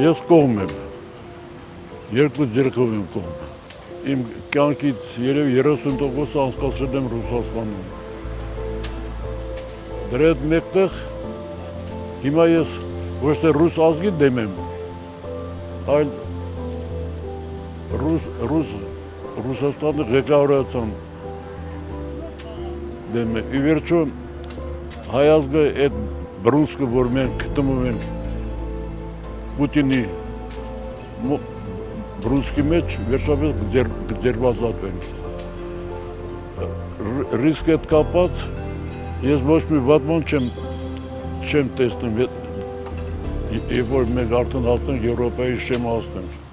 Ես կողմ եմ, երկու ձեռքով եմ կողմ։ Իմ կյանքից երևի 30% անցկացրել եմ Ռուսաստանում։ Դրա հետ մեկտեղ հիմա ես ոչ թե ռուս ազգի դեմ եմ, այլ Ռուսաստանի ղեկավարության դեմ եմ։ Ի վերջո հայ ազգը այդ բռունցքը, որ մենք գտնվում ենք Պուտինի բռունցքի մեջ, վերջապես կձերբազատվենք։ Ռիսկ հետ կապած ես ոչ մի վատ բան չեմ տեսնում, երբ որ մենք արդեն հասնենք Եվրոպայի շեմը հասնենք։